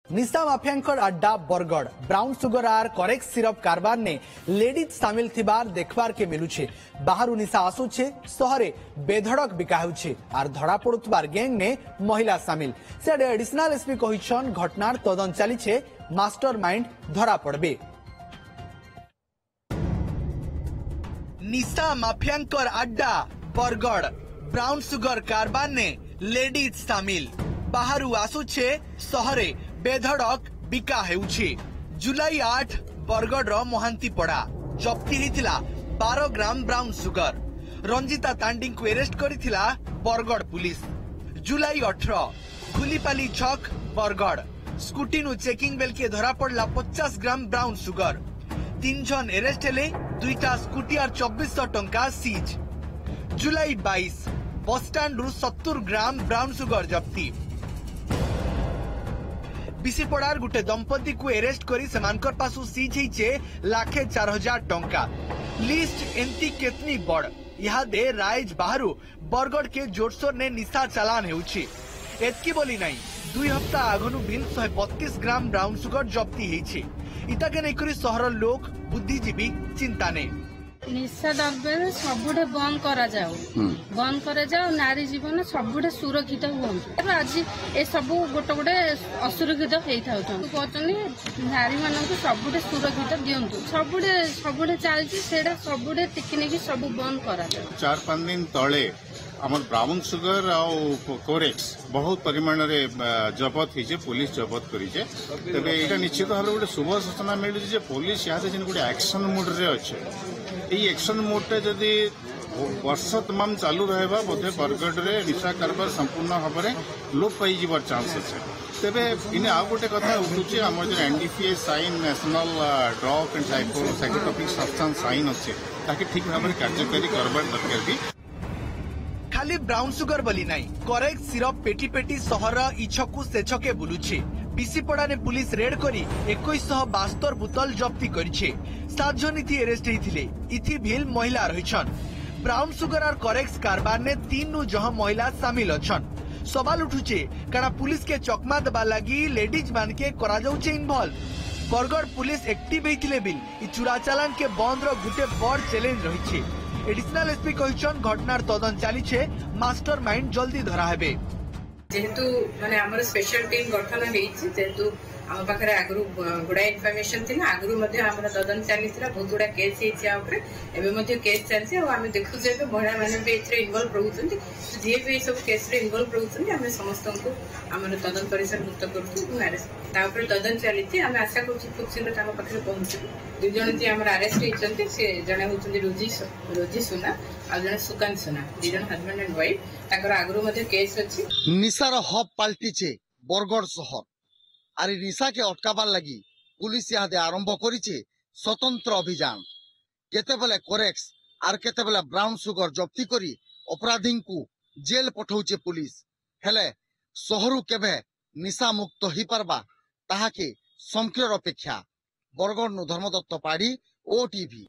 निशा माफियांकर अड्डा Bargarh brown sugar आर करेक्ट सिरप कारबार ने लेडीज सामिल थिबार देखबार के मिलुछे। बाहरु निशा आसुछे सहरे बेधड़क बिका होउछे आर धड़ा पड़ुतबार गैंग ने महिला सामिल। से एडिशनल एसपी कहिछन घटनार तदन चलीछे, मास्टरमाइंड धरा पड़बे। निशा माफियांकर अड्डा बरगढ़ ब्राउन सुगर कारबार ने लेडीज सामिल। बाहरु आसुछे सहरे बेधड़क बिका हेउछे। जुलाई 8 बरगढ़ महांती पड़ा जप्ती हेतिला 12 gram brown sugar. Ranjita Tandi को अरेस्ट करिथिला बरगढ़ पुलिस। जुलाई 18 खुलीपाली छक बरगढ़ स्कूटी नु चेकिंग बेल के धरा पड़ला 50 ग्राम ब्राउन सुगर। 3 जन अरेस्ट हेले, 2टा स्कूटी और 2400 टंका सीज। जुलाई 22 बस स्टैंड रु 70 ग्राम ब्राउन सुगर जप्ती। बिसीपड़ार गुटे दंपति को अरेस्ट करी सेमानकर पासु सीज होइछे 1,04,000 टंका। लिस्ट एंती केतनी बड़ यहाँ दे राइज बाहरु बरगढ़ के जोरसोर ने निशा चालान हेउछी। एतकी बोली नहीं 2 हफ्ता आगनु बिल 132 ग्राम ब्राउन सुगर जप्ती हेइछे। इताके नै करी सहर लोक बुद्धिजीवी चिंता ने निशा द्रव्य सबुठे बंद करा जाओ नारी जीवन सबुठे सुरक्षित हुआ। आज ए सब गोटे गोटे असुरक्षित कहते नारी मानक सबुठे सुरक्षित दिंतु सबुठे चलती सबुठे टिकनिक सब बंद करा जाओ। 4-5 दिन तले आमर ब्राउन सुगर आउ कोरेक्स बहुत परिमाण रे जबत होइछे, पुलिस जबत करिछे। तबे एटा निश्चित भाबे गोटे शुभ सूचना मिलुछि जे पुलिस याते जिन गोटे एक्शन मोड रे अछि। एई एक्शन मोड टे जदी वर्ष तमाम चालू रहबा बोधे बरगढ़ रे निशा कारबार संपूर्ण भाव में लोप पाई जीवार चांस अछि। तबे इने आ गोटे कथा उठुछि हमर जे एनडीपीएस साइन national drug and psychotropic substance साइन अछि ताकि ठीक भाव में कार्यकारी करबार दरकार भी। खाली ब्राउन सुगर बोली नहीं करेक्ट सिरप पेटी पेटी सहर इछकु सेछके बुलुछे। बिसीपड़ा ने पुलिस रेड करी 2172 बोतल जप्ती करिछे। 7 जन इथि अरेस्ट हेथिले। इथि भिल महिला रहिछन। ब्राउन सुगर और करेक्ट कारबार ने 3 नु जह महिला शामिल अछन। सवाल उठुचे काना पुलिस के चकमा दबा लगी लेडीज मान के करा जाउछे इन्वॉल्व। बरगढ़ पुलिस एक्टिव हेथिले बिल इ चुरा चालान के बंद रो गुटे बड़ चैलेंज रहिछे। एडिशनल एसपी कहिछन घटनार तदन चलीछे, मास्टरमाइंड जल्दी धरा हेबे। जेहेतु माने हमर स्पेशल टीम गठन हेइछि जेहेतु हम पाखरे आगरु गुडा इन्फॉर्मेशन थिला आगरु मध्ये हमर तदन चलीथिला बहुत गुडा केस हेइछि आ ऊपर एबे मध्ये केस चलछि आ हम देखु जे महिला माने भी एथरे इन्वॉल्व रहउछन्ति जे भी सब केस रे इन्वॉल्व रहउछन्ति हम समस्त को हमर तदन परिसर मुक्त करछु अरेस्ट ता ऊपर तदन चलीछि। हम आशा करछु खूब शीघ्र ताम पाखरे पहुंचु। 2 जन जे हमर अरेस्ट हेइछन्ति से जने होछन्ति रोजी सुना आ जने सुकांत सुना 2 जन हस्बैंड एंड वाइफ ताकर आगरु मध्ये केस अछि। निशार हब पाल्टिछे बरगढ़ शहर आर निशा के अटकाबार लगी पुलिस यहाँ आरंभ करिछे स्वतंत्र अभियान। केतेबेले कोरेक्स आर केतेबेले ब्राउन सुगर जप्ती करी अपराधी को जेल पठाउछे पुलिस। हेले सहरु केबे निशा मुक्त ही पारबा ताहाके संकीर्ण अपेक्षा। बरगढ़ नु धर्मदत्त पाड़ी, ओटीवी।